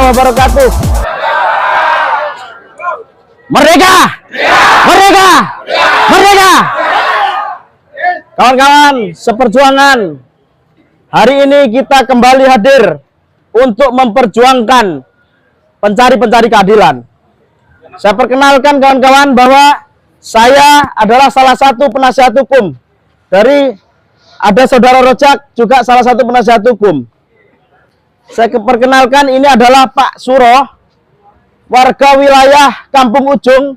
wabarakatuh. Merdeka! Merdeka! Merdeka! Kawan-kawan seperjuangan, hari ini kita kembali hadir untuk memperjuangkan pencari-pencari keadilan. Saya perkenalkan kawan-kawan bahwa saya adalah salah satu penasihat hukum dari ada saudara Rojak, juga salah satu penasihat hukum. Saya perkenalkan, ini adalah Pak Suro, warga wilayah Kampung Ujung,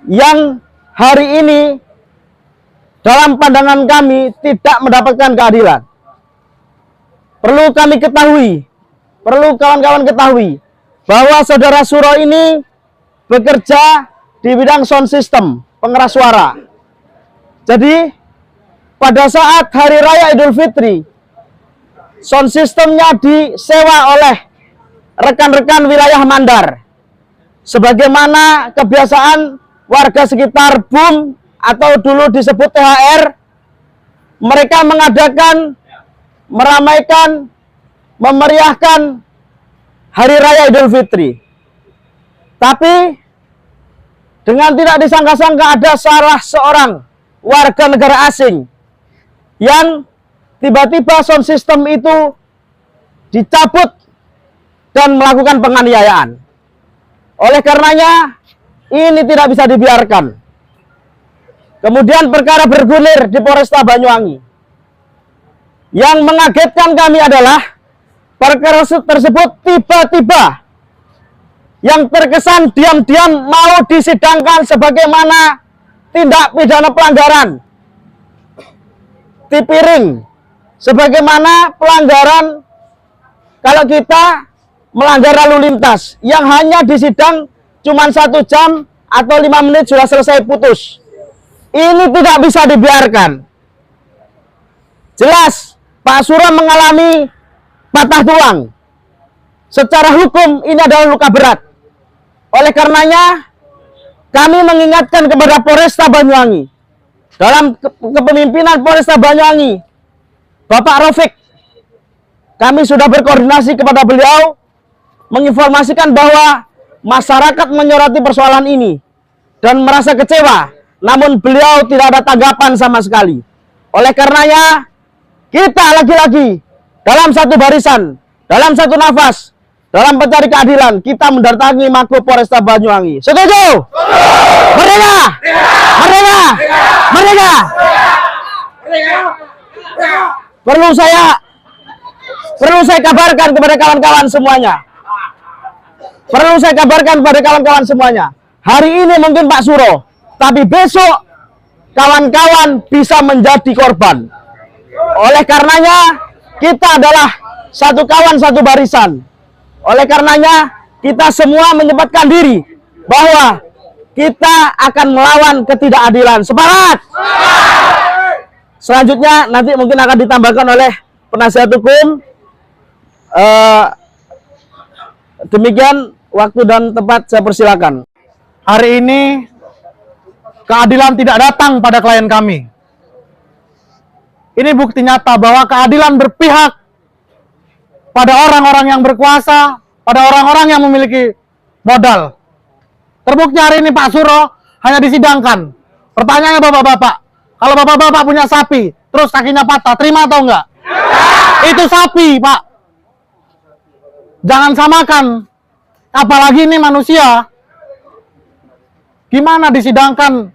yang hari ini dalam pandangan kami tidak mendapatkan keadilan. Perlu kami ketahui, perlu kawan-kawan ketahui, bahwa saudara Suro ini bekerja di bidang sound system, pengeras suara. Jadi pada saat Hari Raya Idul Fitri, sound systemnya disewa oleh rekan-rekan wilayah Mandar. Sebagaimana kebiasaan warga sekitar BUM atau dulu disebut THR, mereka mengadakan, meramaikan, memeriahkan Hari Raya Idul Fitri. Tapi dengan tidak disangka-sangka ada salah seorang warga negara asing yang tiba-tiba sound system itu dicabut dan melakukan penganiayaan. Oleh karenanya ini tidak bisa dibiarkan. Kemudian perkara bergulir di Polresta Banyuwangi. Yang mengagetkan kami adalah perkara tersebut tiba-tiba yang terkesan diam-diam mau disidangkan sebagaimana tindak pidana pelanggaran tipiring, sebagaimana pelanggaran kalau kita melanggar lalu lintas yang hanya disidang cuma 1 jam atau 5 menit sudah selesai putus. Ini tidak bisa dibiarkan. Jelas Pak Suro mengalami patah tulang. Secara hukum ini adalah luka berat. Oleh karenanya kami mengingatkan kepada Polresta Banyuwangi, dalam kepemimpinan Polresta Banyuwangi Bapak Rafiq, kami sudah berkoordinasi kepada beliau menginformasikan bahwa masyarakat menyoroti persoalan ini dan merasa kecewa, namun beliau tidak ada tanggapan sama sekali. Oleh karenanya kita lagi-lagi dalam satu barisan, dalam satu nafas, dalam mencari keadilan, kita mendatangi Mako Polresta Banyuwangi. Setuju? Merdeka! Merdeka! Merdeka! Perlu saya kabarkan kepada kawan-kawan semuanya. Perlu saya kabarkan kepada kawan-kawan semuanya. Hari ini mungkin Pak Suro, tapi besok kawan-kawan bisa menjadi korban. Oleh karenanya kita adalah satu kawan, satu barisan. Oleh karenanya kita semua menyempatkan diri bahwa kita akan melawan ketidakadilan. Semangat! Selanjutnya nanti mungkin akan ditambahkan oleh penasihat hukum. Demikian waktu dan tempat saya persilakan. Hari ini keadilan tidak datang pada klien kami. Ini bukti nyata bahwa keadilan berpihak pada orang-orang yang berkuasa, pada orang-orang yang memiliki modal. Terbukti hari ini Pak Suro hanya disidangkan. Pertanyaannya bapak-bapak, kalau bapak-bapak punya sapi, terus kakinya patah, terima atau enggak? Itu sapi, Pak. Jangan samakan. Apalagi ini manusia. Gimana disidangkan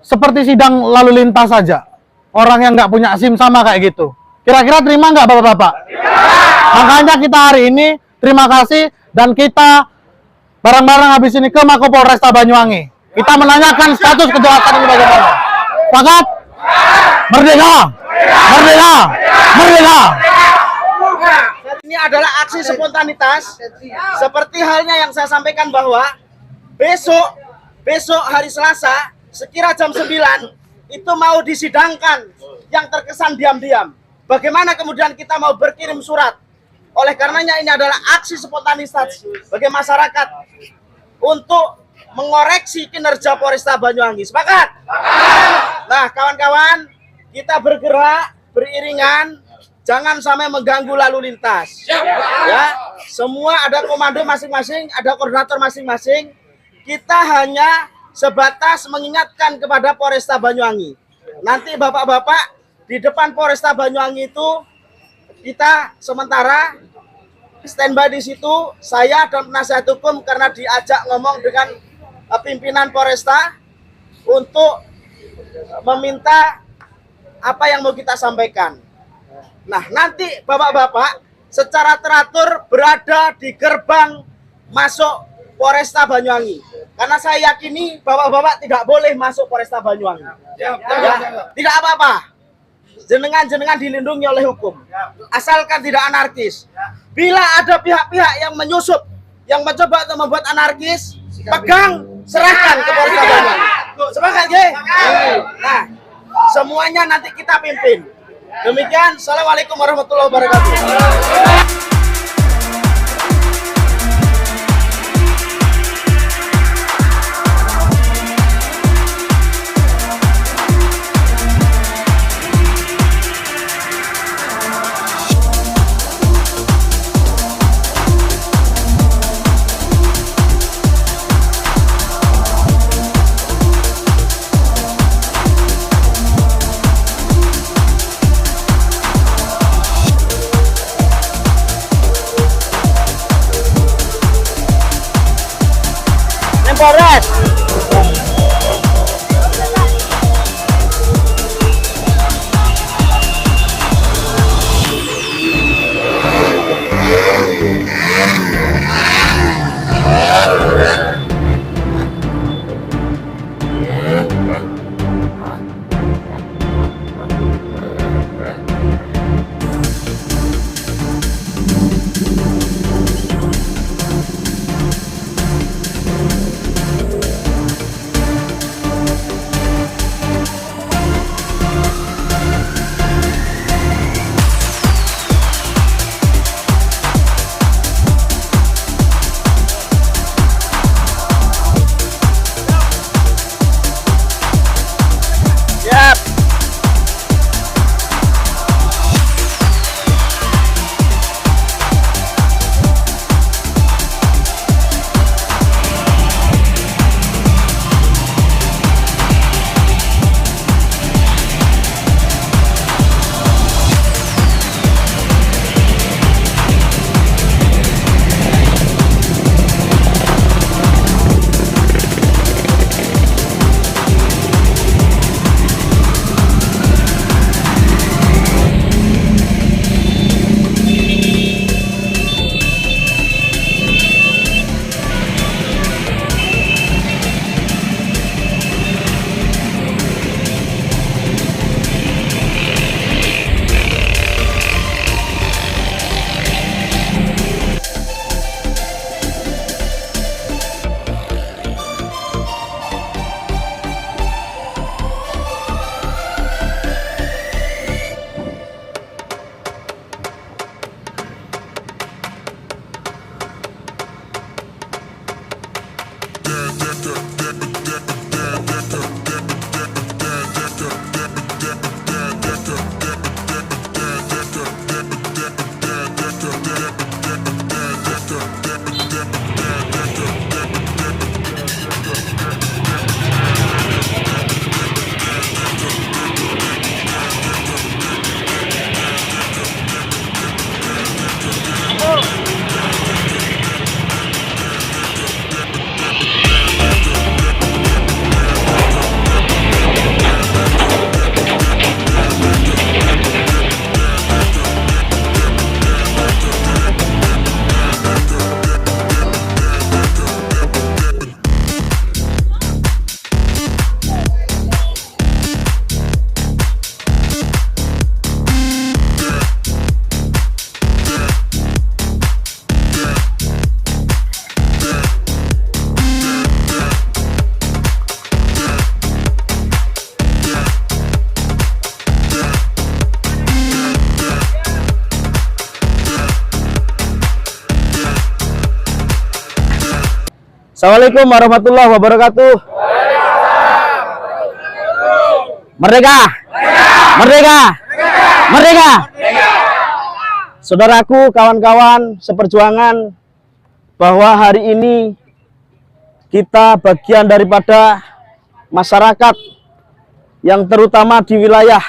seperti sidang lalu lintas saja? Orang yang nggak punya SIM sama kayak gitu. Kira-kira terima nggak bapak-bapak? Makanya kita hari ini terima kasih dan kita bareng-bareng habis ini ke Mako Polresta Banyuwangi. Kita menanyakan status kejahatan ini bagaimana. Sepakat? Merdeka! Merdeka! Merdeka! Ini adalah aksi spontanitas, seperti halnya yang saya sampaikan bahwa besok hari Selasa sekira jam 9 itu mau disidangkan yang terkesan diam-diam. Bagaimana kemudian kita mau berkirim surat? Oleh karenanya ini adalah aksi spontanitas bagi masyarakat untuk mengoreksi kinerja Polresta Banyuwangi. Sepakat? Nah, kawan-kawan, kita bergerak beriringan jangan sampai mengganggu lalu lintas. Ya, semua ada komando masing-masing, ada koordinator masing-masing. Kita hanya sebatas mengingatkan kepada Polresta Banyuwangi. Nanti bapak-bapak di depan Polresta Banyuwangi itu kita sementara standby di situ. Saya dan penasihat hukum karena diajak ngomong dengan pimpinan Polresta untuk meminta apa yang mau kita sampaikan. Nah, nanti bapak-bapak secara teratur berada di gerbang masuk Polresta Banyuwangi. Karena saya yakini bapak-bapak tidak boleh masuk Polresta Banyuwangi. Ya, tidak apa-apa. Jenengan dilindungi oleh hukum. Asalkan tidak anarkis. Bila ada pihak-pihak yang menyusup, yang mencoba untuk membuat anarkis, pegang, serahkan ke Polresta Banyuwangi. Sepakat, ya? Nah, semuanya nanti kita pimpin. Demikian, assalamualaikum warahmatullahi wabarakatuh. Polres. Assalamualaikum warahmatullahi wabarakatuh. Merdeka! Merdeka! Merdeka! Saudaraku, kawan-kawan seperjuangan, bahwa hari ini kita bagian daripada masyarakat yang terutama di wilayah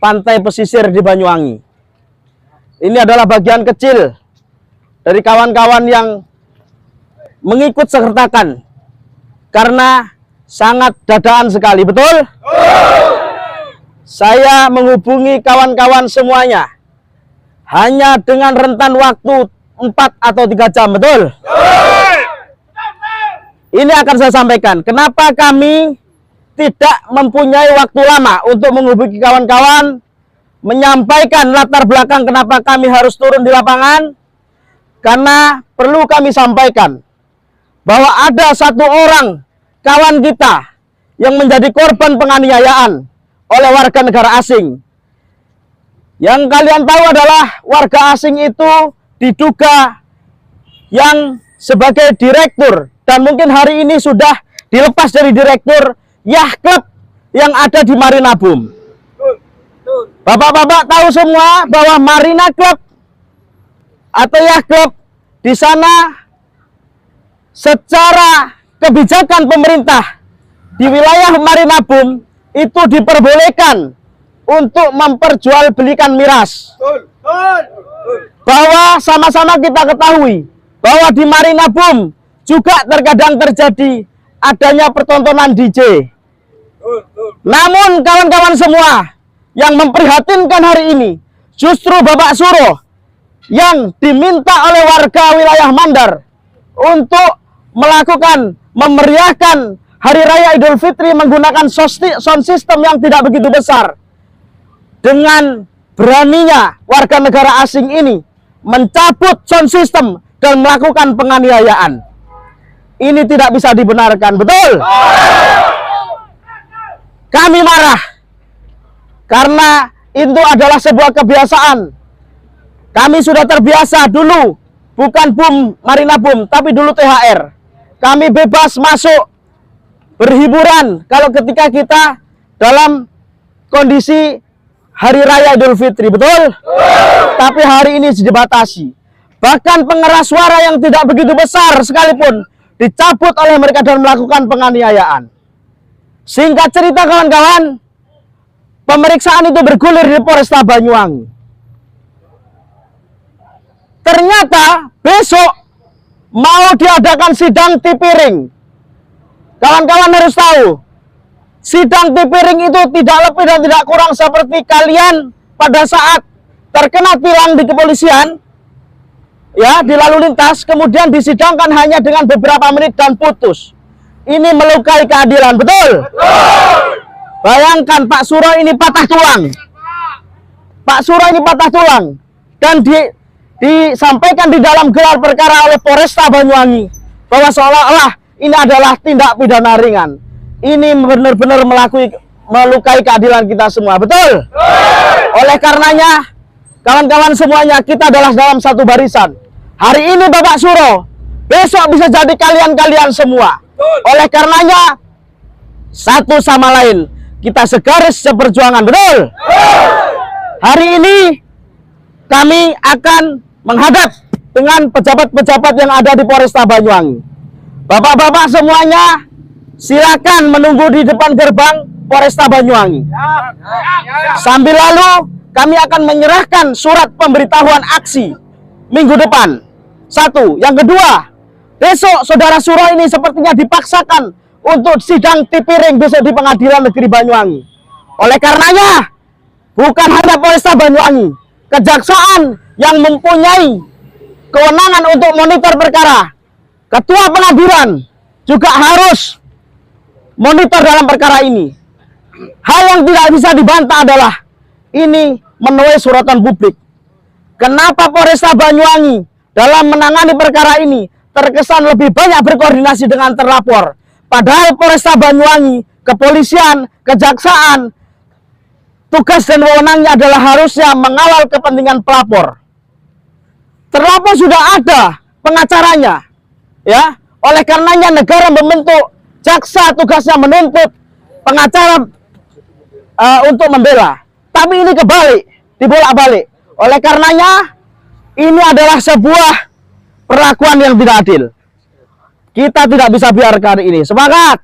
pantai pesisir di Banyuwangi. Ini adalah bagian kecil dari kawan-kawan yang mengikut sertakan karena sangat dadaan sekali, betul? Saya menghubungi kawan-kawan semuanya hanya dengan rentan waktu 4 atau 3 jam, betul? Ini akan saya sampaikan kenapa kami tidak mempunyai waktu lama untuk menghubungi kawan-kawan, menyampaikan latar belakang kenapa kami harus turun di lapangan. Karena perlu kami sampaikan bahwa ada satu orang kawan kita yang menjadi korban penganiayaan oleh warga negara asing. Yang kalian tahu adalah warga asing itu diduga yang sebagai direktur, dan mungkin hari ini sudah dilepas dari direktur yacht club yang ada di Marina Boom. Bapak-bapak tahu semua bahwa Marina Club atau yacht club di sana secara kebijakan pemerintah di wilayah Marina Boom itu diperbolehkan untuk memperjualbelikan miras. Bahwa sama-sama kita ketahui bahwa di Marina Boom juga terkadang terjadi adanya pertontonan DJ. Namun kawan-kawan semua, yang memprihatinkan hari ini justru Bapak Suroh yang diminta oleh warga wilayah Mandar untuk melakukan memeriahkan Hari Raya Idul Fitri menggunakan sound system yang tidak begitu besar. Dengan beraninya warga negara asing ini mencabut sound system dan melakukan penganiayaan. Ini tidak bisa dibenarkan, betul? Kami marah karena itu adalah sebuah kebiasaan. Kami sudah terbiasa dulu, bukan Boom, Marina Boom, tapi dulu THR. Kami bebas masuk berhiburan kalau ketika kita dalam kondisi Hari Raya Idul Fitri, betul? Tapi hari ini dibatasi. Bahkan pengeras suara yang tidak begitu besar sekalipun dicabut oleh mereka dan melakukan penganiayaan. Singkat cerita kawan-kawan, pemeriksaan itu bergulir di Polresta Banyuwangi. Ternyata besok mau diadakan sidang tipiring. Kawan-kawan harus tahu, sidang tipiring itu tidak lebih dan tidak kurang seperti kalian pada saat terkena tilang di kepolisian, ya, di lalu lintas, kemudian disidangkan hanya dengan beberapa menit dan putus. Ini melukai keadilan, betul? Bayangkan Pak Suroh ini patah tulang. Pak Suroh ini patah tulang. Dan disampaikan di dalam gelar perkara oleh Polresta Banyuwangi bahwa seolah-olah ini adalah tindak pidana ringan. Ini benar-benar melukai keadilan kita semua, betul? Oleh karenanya, kawan-kawan semuanya, kita adalah dalam satu barisan. Hari ini Bapak Suroh, besok bisa jadi kalian-kalian semua. Oleh karenanya, satu sama lain kita segaris seperjuangan, betul? Hari ini kami akan menghadap dengan pejabat-pejabat yang ada di Polresta Banyuwangi. Bapak-bapak semuanya, silakan menunggu di depan gerbang Polresta Banyuwangi. Sambil lalu kami akan menyerahkan surat pemberitahuan aksi minggu depan. Satu, yang kedua, besok saudara Suroh ini sepertinya dipaksakan untuk sidang tipiring besok di Pengadilan Negeri Banyuwangi. Oleh karenanya, bukan hanya Polresta Banyuwangi, kejaksaan yang mempunyai kewenangan untuk monitor perkara, ketua pengadilan juga harus monitor dalam perkara ini. Hal yang tidak bisa dibantah adalah ini menuai sorotan publik. Kenapa Polresta Banyuwangi dalam menangani perkara ini terkesan lebih banyak berkoordinasi dengan terlapor, padahal Polresta Banyuwangi, kepolisian, kejaksaan, tugas dan wewenangnya adalah harusnya mengawal kepentingan pelapor. Terlapor sudah ada pengacaranya, ya. Oleh karenanya negara membentuk jaksa, tugasnya menuntut pengacara untuk membela. Tapi ini kebalik, dibolak-balik. Oleh karenanya, ini adalah sebuah perlakuan yang tidak adil. Kita tidak bisa biarkan ini. Semangat!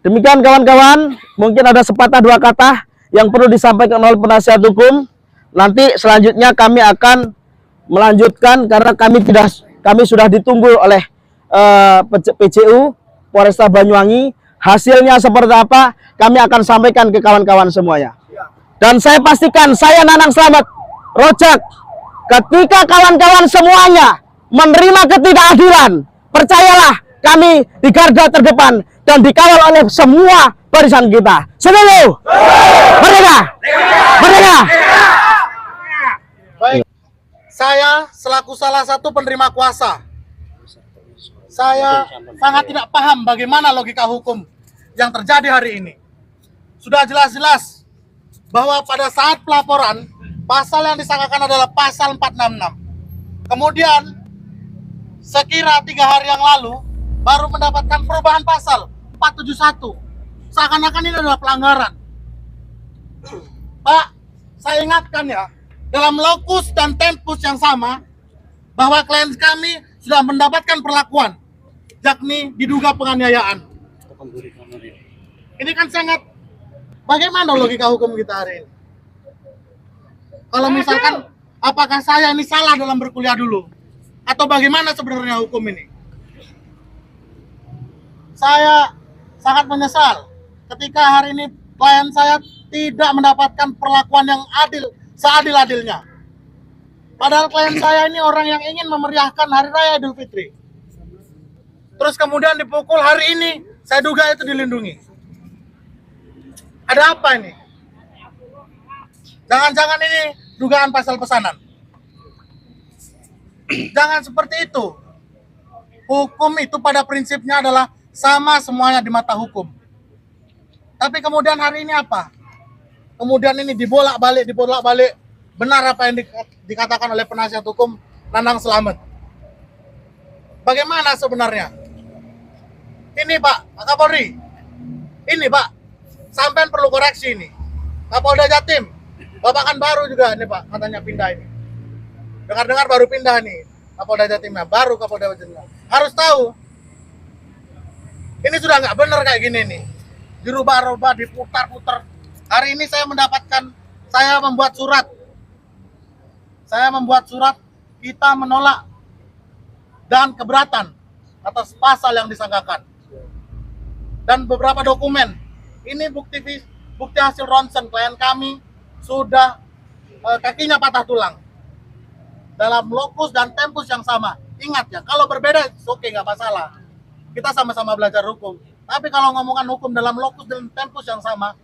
Demikian kawan-kawan, mungkin ada sepatah dua kata yang perlu disampaikan oleh penasihat hukum. Nanti selanjutnya kami akan melanjutkan karena kami sudah ditunggu oleh PJU Polresta Banyuwangi. Hasilnya seperti apa, kami akan sampaikan ke kawan-kawan semuanya. Dan saya pastikan, saya Nanang Slamet, Rojak, ketika kawan-kawan semuanya menerima ketidakadilan, percayalah kami di garda terdepan dan dikawal oleh semua barisan kita. Seluruh merdeka! Merdeka! Baik, saya selaku salah satu penerima kuasa, saya sangat tidak paham bagaimana logika hukum yang terjadi hari ini. Sudah jelas-jelas bahwa pada saat pelaporan, pasal yang disangkakan adalah pasal 466. Kemudian, sekira 3 hari yang lalu, baru mendapatkan perubahan pasal 471. Seakan-akan ini adalah pelanggaran. Pak, saya ingatkan ya, dalam lokus dan tempus yang sama, bahwa klien kami sudah mendapatkan perlakuan, yakni diduga penganiayaan. Ini kan sangat, bagaimana logika hukum kita hari ini? Kalau misalkan, apakah saya ini salah dalam berkuliah dulu? Atau bagaimana sebenarnya hukum ini? Saya sangat menyesal ketika hari ini klien saya tidak mendapatkan perlakuan yang adil, seadil-adilnya. Padahal klien saya ini orang yang ingin memeriahkan Hari Raya Idul Fitri. Terus kemudian dipukul hari ini, saya duga itu dilindungi. Ada apa ini? Jangan-jangan ini dugaan pasal pesanan. Jangan seperti itu. Hukum itu pada prinsipnya adalah sama semuanya di mata hukum. Tapi kemudian hari ini apa? Kemudian ini dibolak-balik. Benar apa yang dikatakan oleh penasihat hukum Nanang Slamet. Bagaimana sebenarnya? Ini Pak Kapolri. Ini Pak, sampean perlu koreksi ini. Kapolda Jatim, Bapak kan baru juga ini Pak, katanya pindah ini. Dengar-dengar baru pindah nih Kapolda Jatimnya, baru Kapolda Jatimnya. Harus tahu, ini sudah nggak benar kayak gini nih. Dirubah-rubah, diputar-putar. Hari ini saya membuat surat. Saya membuat surat, kita menolak dan keberatan atas pasal yang disangkakan. Dan beberapa dokumen. Ini bukti hasil ronsen klien kami sudah kakinya patah tulang. Dalam lokus dan tempus yang sama. Ingat ya, kalau berbeda, oke, nggak masalah. Kita sama-sama belajar hukum. Tapi kalau ngomongkan hukum dalam lokus dan tempus yang sama,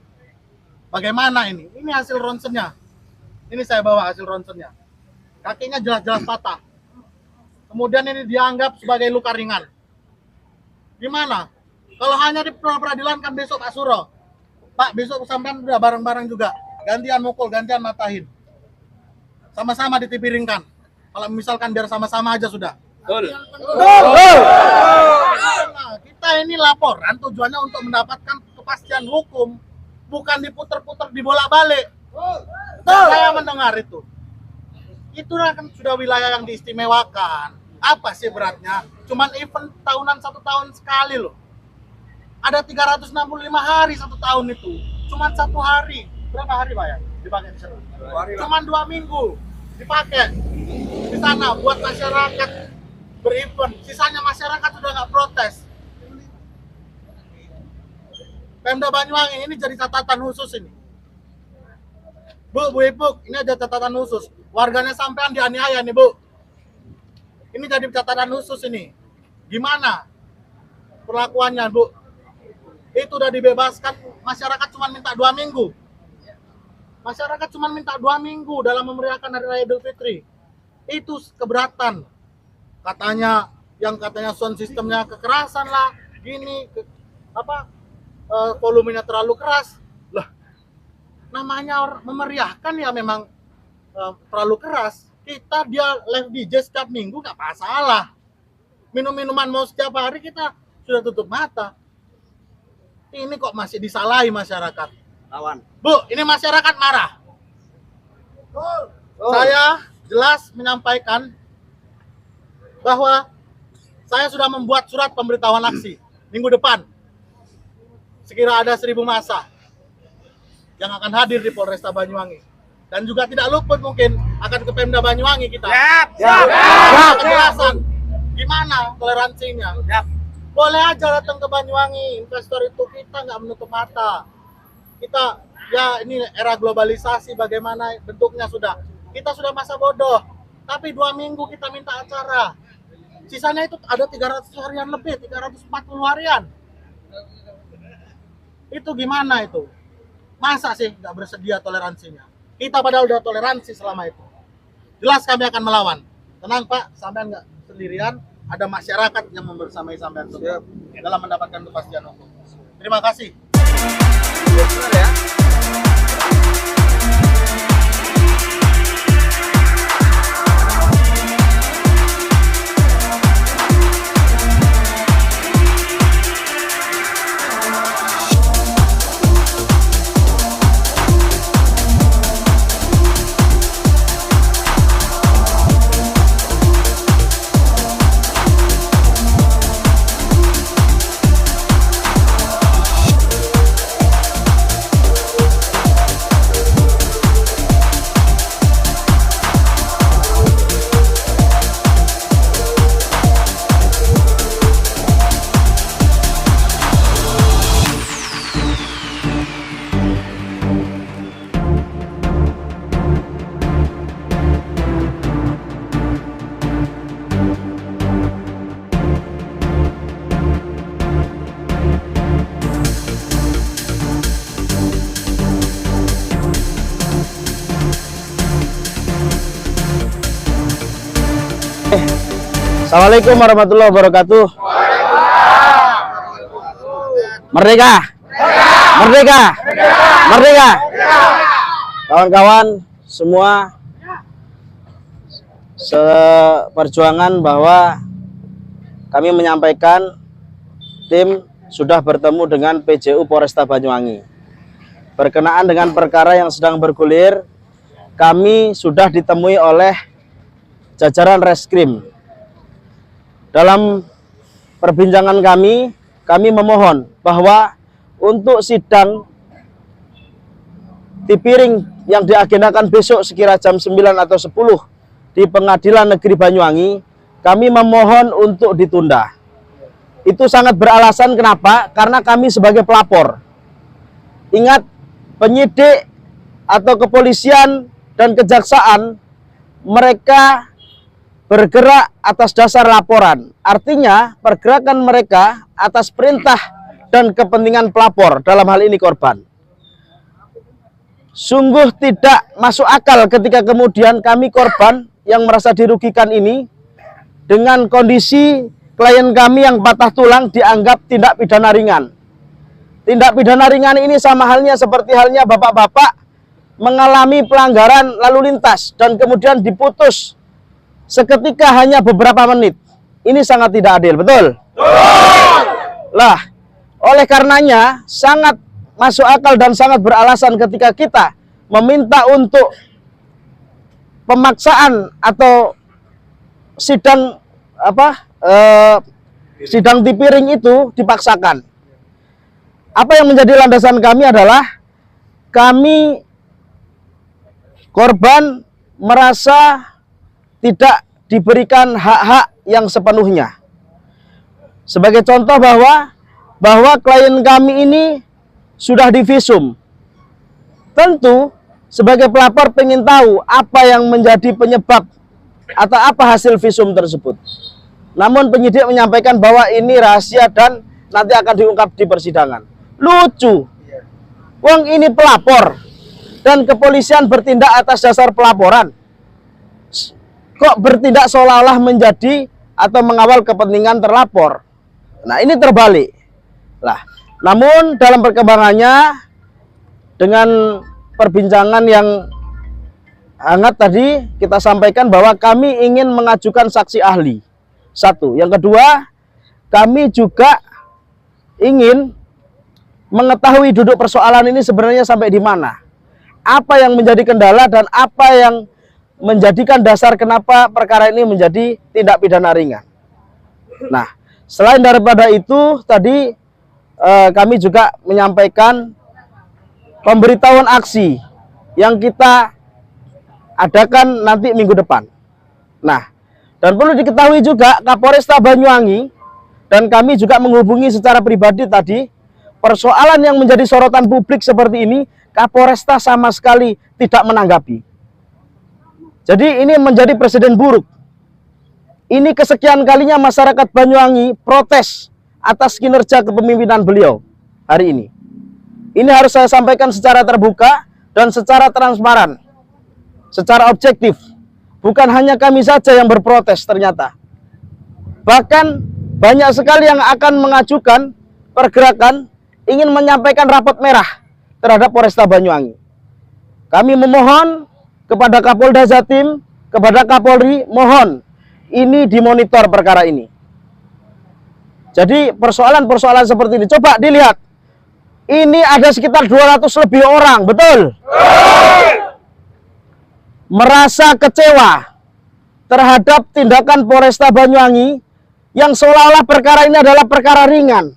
bagaimana ini? Ini hasil ronsennya. Ini saya bawa hasil ronsennya. Kakinya jelas-jelas patah. Kemudian ini dianggap sebagai luka ringan. Gimana? Kalau hanya di peradilan kan besok Pak Suro. Pak, besok sampean udah bareng-bareng juga. Gantian mukul, gantian matahin. Sama-sama ditipiringkan. Kalau misalkan biar sama-sama aja sudah. Betul. Nah, kita ini laporan tujuannya untuk mendapatkan kepastian hukum. Bukan diputer-puter, dibolak-balik. Saya mendengar itu. Itulah kan sudah wilayah yang diistimewakan. Apa sih beratnya? Cuman event tahunan 1 tahun sekali loh. Ada 365 hari 1 tahun itu. Cuman 1 hari. Berapa hari Pak ya? Dipakai di sana? Cuman 2 minggu dipakai di sana buat masyarakat berevent. Sisanya masyarakat sudah nggak protes. Pemda Banyuwangi ini jadi catatan khusus ini. Bu Ipuk, ini ada catatan khusus. Warganya sampean dianiaya nih Bu. Ini jadi catatan khusus ini. Gimana perlakuannya Bu? Itu udah dibebaskan, masyarakat cuma minta 2 minggu. Masyarakat cuma minta 2 minggu dalam memeriahkan Hari Raya Idul Fitri. Itu keberatan. Katanya, sound sistemnya kekerasan lah, gini, volumenya terlalu keras. Lah, namanya memeriahkan ya memang terlalu keras. Dia live DJ setiap minggu nggak masalah. Minum-minuman mau setiap hari kita sudah tutup mata. Ini kok masih disalahi masyarakat. Lawan. Bu, ini masyarakat marah. Saya jelas menyampaikan bahwa saya sudah membuat surat pemberitahuan aksi minggu depan. Sekira ada 1.000 massa yang akan hadir di Polresta Banyuwangi. Dan juga tidak luput mungkin akan ke Pemda Banyuwangi kita. Kejelasan gimana toleransinya. Boleh aja datang ke Banyuwangi, investor itu kita nggak menutup mata. Kita ya ini era globalisasi bagaimana bentuknya sudah. Kita sudah masa bodoh. Tapi 2 minggu kita minta acara. Sisanya itu ada 300 harian lebih, 340 harian. Itu gimana itu? Masa sih nggak bersedia toleransinya? Kita padahal udah toleransi selama itu. Jelas kami akan melawan. Tenang Pak, sampean nggak sendirian. Ada masyarakat yang membersamai sampean semua dalam mendapatkan kepastian hukum. Terima kasih. Benar ya. Assalamualaikum warahmatullahi wabarakatuh. Merdeka! Merdeka! Merdeka! Kawan-kawan semua, seperjuangan bahwa kami menyampaikan tim sudah bertemu dengan PJU Polresta Banyuwangi. Berkenaan dengan perkara yang sedang bergulir, kami sudah ditemui oleh jajaran Reskrim. Dalam perbincangan kami memohon bahwa untuk sidang Tipiring yang diagendakan besok sekira jam 9 atau 10 di Pengadilan Negeri Banyuwangi, kami memohon untuk ditunda. Itu sangat beralasan kenapa? Karena kami sebagai pelapor. Ingat, penyidik atau kepolisian dan kejaksaan mereka bergerak atas dasar laporan. Artinya pergerakan mereka atas perintah dan kepentingan pelapor, dalam hal ini korban. Sungguh tidak masuk akal ketika kemudian kami korban yang merasa dirugikan ini dengan kondisi klien kami yang patah tulang dianggap tindak pidana ringan. Tindak pidana ringan ini sama halnya seperti halnya bapak-bapak mengalami pelanggaran lalu lintas dan kemudian diputus seketika hanya beberapa menit. Ini sangat tidak adil, betul? Lah, oleh karenanya sangat masuk akal dan sangat beralasan ketika kita meminta untuk pemaksaan atau sidang sidang Tipiring itu dipaksakan. Apa yang menjadi landasan kami adalah kami korban merasa tidak diberikan hak-hak yang sepenuhnya. Sebagai contoh bahwa klien kami ini sudah divisum. Tentu sebagai pelapor pengen tahu apa yang menjadi penyebab atau apa hasil visum tersebut. Namun penyidik menyampaikan bahwa ini rahasia dan nanti akan diungkap di persidangan. Lucu. Wong ini pelapor dan kepolisian bertindak atas dasar pelaporan. Kok bertindak seolah-olah menjadi atau mengawal kepentingan terlapor. Nah, ini terbalik. Lah, namun dalam perkembangannya dengan perbincangan yang hangat tadi kita sampaikan bahwa kami ingin mengajukan saksi ahli. Satu, yang kedua, kami juga ingin mengetahui duduk persoalan ini sebenarnya sampai di mana. apa yang menjadi kendala dan apa yang menjadikan dasar kenapa perkara ini menjadi tindak pidana ringan. Nah, selain daripada itu tadi kami juga menyampaikan pemberitahuan aksi yang kita adakan nanti minggu depan. Nah, dan perlu diketahui juga Kapolresta Banyuwangi dan kami juga menghubungi secara pribadi tadi, persoalan yang menjadi sorotan publik seperti ini Kapolresta sama sekali tidak menanggapi. Jadi ini menjadi presiden buruk. Ini kesekian kalinya masyarakat Banyuwangi protes atas kinerja kepemimpinan beliau hari ini. Ini harus saya sampaikan secara terbuka dan secara transparan, secara objektif. Bukan hanya kami saja yang berprotes ternyata. Bahkan banyak sekali yang akan mengajukan pergerakan ingin menyampaikan rapot merah terhadap Polresta Banyuwangi. Kami memohon kepada Kapolda Jatim, kepada Kapolri, mohon ini dimonitor perkara ini. Jadi persoalan-persoalan seperti ini, coba dilihat. Ini ada sekitar 200 lebih orang, betul? Merasa kecewa terhadap tindakan Polresta Banyuwangi yang seolah-olah perkara ini adalah perkara ringan.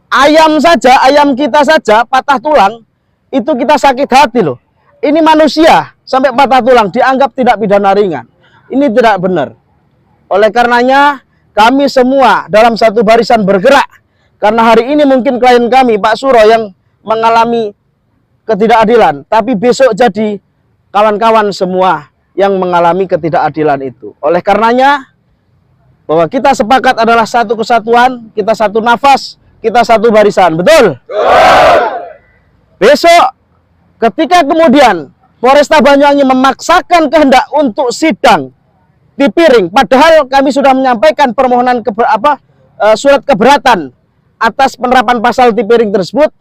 Ayam saja, ayam kita saja patah tulang, itu kita sakit hati loh. Ini manusia sampai patah tulang dianggap tidak pidana ringan. Ini tidak benar. Oleh karenanya kami semua dalam satu barisan bergerak. Karena hari ini mungkin klien kami Pak Suro yang mengalami ketidakadilan, tapi besok jadi kawan-kawan semua yang mengalami ketidakadilan itu. Oleh karenanya bahwa kita sepakat adalah satu kesatuan, kita satu nafas, kita satu barisan, betul? Besok ketika kemudian Polresta Banyuwangi memaksakan kehendak untuk sidang di Piring, padahal kami sudah menyampaikan permohonan surat keberatan atas penerapan pasal di Piring tersebut,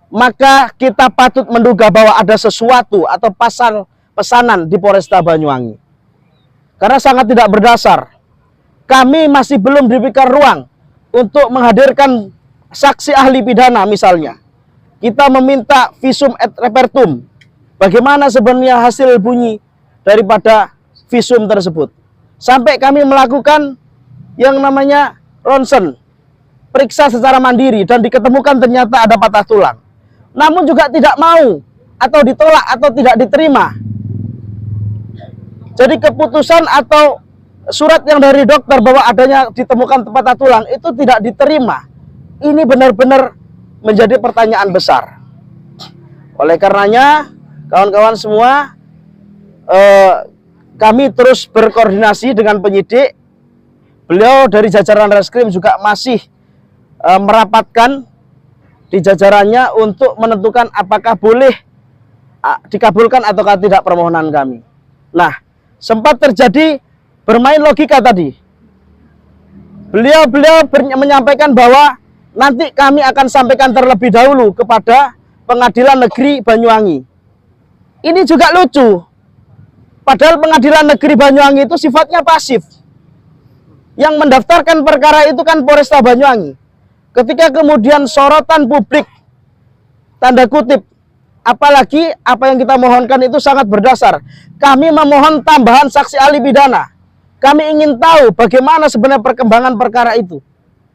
maka kita patut menduga bahwa ada sesuatu atau pasal pesanan di Polresta Banyuwangi. Karena sangat tidak berdasar. Kami masih belum diberikan ruang untuk menghadirkan saksi ahli pidana misalnya. Kita meminta visum et repertum. Bagaimana sebenarnya hasil bunyi daripada visum tersebut. Sampai kami melakukan yang namanya ronsen, periksa secara mandiri, dan diketemukan ternyata ada patah tulang. Namun juga tidak mau atau ditolak atau tidak diterima. Jadi keputusan atau surat yang dari dokter bahwa adanya ditemukan patah tulang itu tidak diterima. Ini benar-benar menjadi pertanyaan besar. Oleh karenanya kawan-kawan semua, kami terus berkoordinasi dengan penyidik. Beliau dari jajaran Reskrim juga masih merapatkan di jajarannya untuk menentukan apakah boleh dikabulkan ataukah tidak permohonan kami. Nah, sempat terjadi bermain logika tadi. Beliau menyampaikan bahwa nanti kami akan sampaikan terlebih dahulu kepada Pengadilan Negeri Banyuwangi. Ini juga lucu. Padahal Pengadilan Negeri Banyuwangi itu sifatnya pasif. Yang mendaftarkan perkara itu kan Polresta Banyuwangi. Ketika kemudian sorotan publik, tanda kutip, apalagi apa yang kita mohonkan itu sangat berdasar. Kami memohon tambahan saksi ahli pidana. Kami ingin tahu bagaimana sebenarnya perkembangan perkara itu.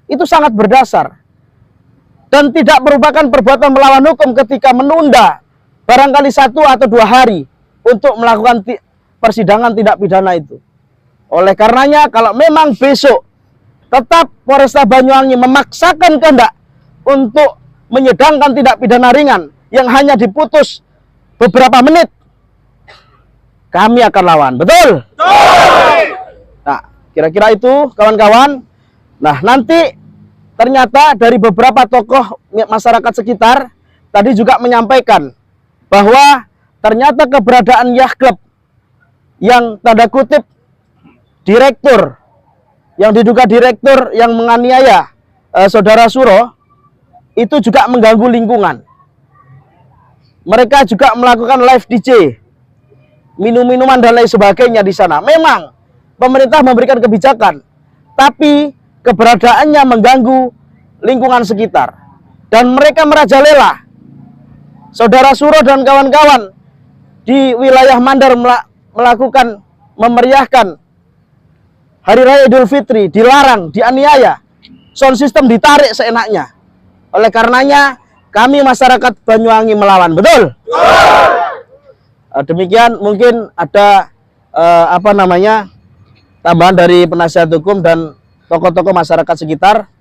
Itu sangat berdasar. Dan tidak merupakan perbuatan melawan hukum ketika menunda barangkali 1 atau 2 hari untuk melakukan persidangan tindak pidana itu. Oleh karenanya kalau memang besok tetap Polresta Banyuwangi memaksakan kehendak untuk menyedangkan tindak pidana ringan yang hanya diputus beberapa menit, kami akan lawan. Betul? Nah, kira-kira itu kawan-kawan. Nah, nanti ternyata dari beberapa tokoh masyarakat sekitar tadi juga menyampaikan bahwa ternyata keberadaan yacht club yang tanda kutip direktur, yang diduga direktur yang menganiaya saudara Suro itu juga mengganggu lingkungan. Mereka juga melakukan live DJ, minum-minuman dan lain sebagainya di sana. Memang pemerintah memberikan kebijakan, tapi keberadaannya mengganggu lingkungan sekitar. Dan mereka merajalela Saudara Suro dan kawan-kawan di wilayah Mandar melakukan memeriahkan Hari Raya Idul Fitri, dilarang, dianiaya, sound system ditarik seenaknya. Oleh karenanya kami masyarakat Banyuwangi melawan, betul? Demikian, mungkin ada tambahan dari penasihat hukum dan tokoh-tokoh masyarakat sekitar.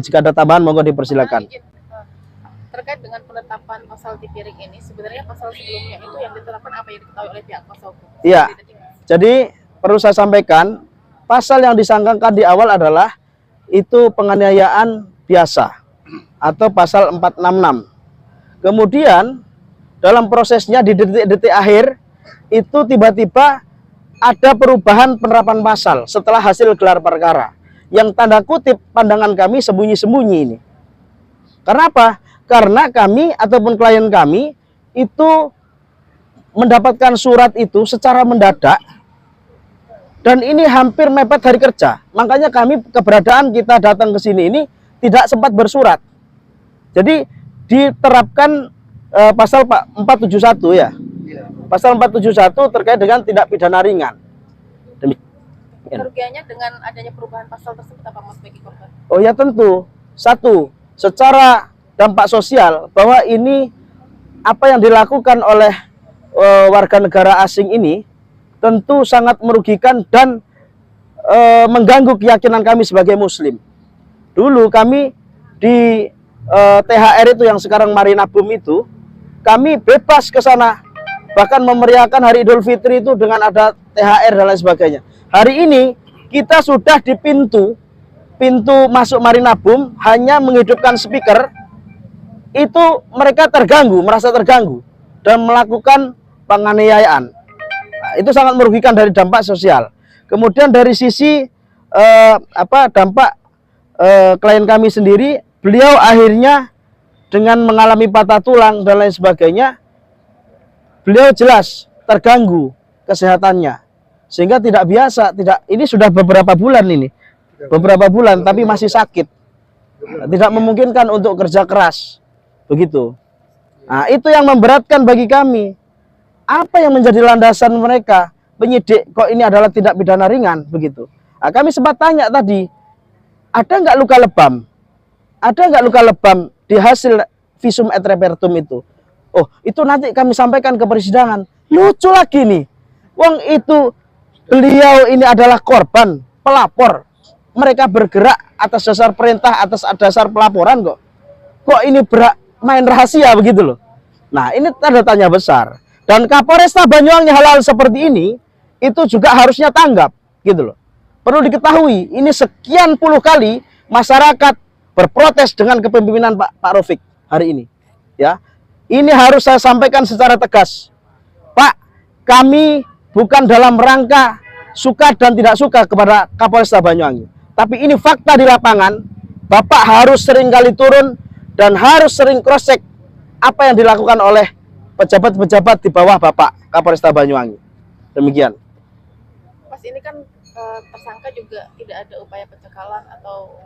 Jika ada tambahan, monggo dipersilakan. Terkait dengan penetapan pasal tipiring ini, sebenarnya pasal sebelumnya itu yang diterapkan apa yang diketahui oleh pihak kuasa hukum? Iya. Jadi perlu saya sampaikan, pasal yang disangkakan di awal adalah itu penganiayaan biasa atau pasal 466. Kemudian dalam prosesnya di detik-detik akhir itu tiba-tiba ada perubahan penerapan pasal setelah hasil gelar perkara. Yang tanda kutip pandangan kami sembunyi-sembunyi ini. Karena apa? Karena kami ataupun klien kami itu mendapatkan surat itu secara mendadak dan ini hampir mepet hari kerja. Makanya kami keberadaan kita datang ke sini ini tidak sempat bersurat. Jadi diterapkan pasal 471 ya. Pasal 471 terkait dengan tindak pidana ringan. Kerugiannya dengan adanya perubahan pasal tersebut apa Mas bagi korban? Oh ya tentu. Satu, secara dampak sosial bahwa ini apa yang dilakukan oleh warga negara asing ini tentu sangat merugikan dan mengganggu keyakinan kami sebagai muslim. Dulu kami di THR itu yang sekarang Marina Boom itu, kami bebas ke sana, bahkan memeriahkan Hari Idul Fitri itu dengan ada THR dan lain sebagainya. Hari ini kita sudah di pintu masuk Marina Boom hanya menghidupkan speaker, itu mereka terganggu, merasa terganggu dan melakukan penganiayaan. Nah, itu sangat merugikan dari dampak sosial. Kemudian dari sisi dampak klien kami sendiri, beliau akhirnya dengan mengalami patah tulang dan lain sebagainya, beliau jelas terganggu kesehatannya sehingga tidak biasa, ini sudah beberapa bulan tapi masih sakit, tidak memungkinkan untuk kerja keras. Begitu. Nah, itu yang memberatkan bagi kami. Apa yang menjadi landasan mereka? Penyidik kok ini adalah tindak pidana ringan, begitu. Nah, kami sempat tanya tadi, ada nggak luka lebam? Ada nggak luka lebam di hasil visum et repertum itu? Oh, itu nanti kami sampaikan ke persidangan. Lucu lagi nih. Wong itu beliau ini adalah korban, pelapor. Mereka bergerak atas dasar perintah, atas dasar pelaporan kok. Kok ini main rahasia begitu loh. Nah, ini tanda tanya besar. Dan Kapolresta Banyuwangi hal-hal seperti ini itu juga harusnya tanggap gitu loh. Perlu diketahui, ini sekian puluh kali masyarakat berprotes dengan kepemimpinan Pak Rofik hari ini. Ya. Ini harus saya sampaikan secara tegas. Pak, kami bukan dalam rangka suka dan tidak suka kepada Kapolresta Banyuwangi. Tapi ini fakta di lapangan. Bapak harus sering kali turun dan harus sering cross-check apa yang dilakukan oleh pejabat-pejabat di bawah Bapak Kapolresta Banyuwangi. Demikian. Pas ini kan tersangka juga tidak ada upaya pencekalan atau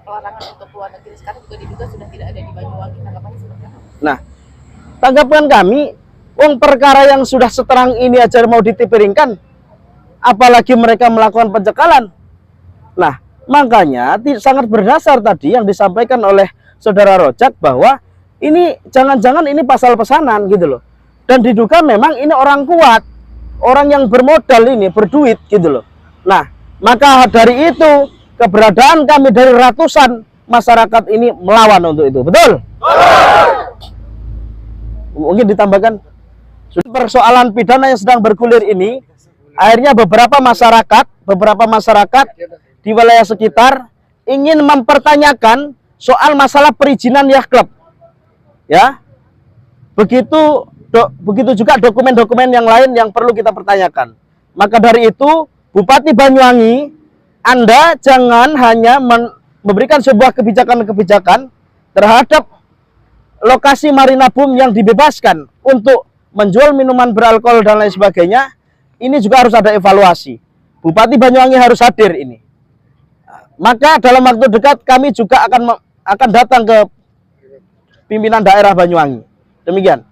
pelarangan untuk keluar negeri. Sekarang juga diduga sudah tidak ada di Banyuwangi. Tanggapannya seperti apa? Nah, tanggapan kami, wong perkara yang sudah seterang ini aja mau ditipiringkan, apalagi mereka melakukan pencekalan. Nah, makanya sangat berdasar tadi yang disampaikan oleh Saudara Rojak bahwa ini jangan-jangan ini pasal pesanan gitu loh. Dan diduga memang ini orang kuat, orang yang bermodal ini, berduit gitu loh. Nah, maka dari itu keberadaan kami dari ratusan masyarakat ini melawan untuk itu. Betul? Mungkin ditambahkan persoalan pidana yang sedang bergulir ini, akhirnya beberapa masyarakat di wilayah sekitar ingin mempertanyakan soal masalah perizinan yacht club. Ya. Begitu juga dokumen-dokumen yang lain yang perlu kita pertanyakan. Maka dari itu, Bupati Banyuwangi, Anda jangan hanya memberikan sebuah kebijakan-kebijakan terhadap lokasi Marina Boom yang dibebaskan untuk menjual minuman beralkohol dan lain sebagainya. Ini juga harus ada evaluasi. Bupati Banyuwangi harus hadir ini. Maka dalam waktu dekat kami juga akan datang ke pimpinan daerah Banyuwangi Demikian.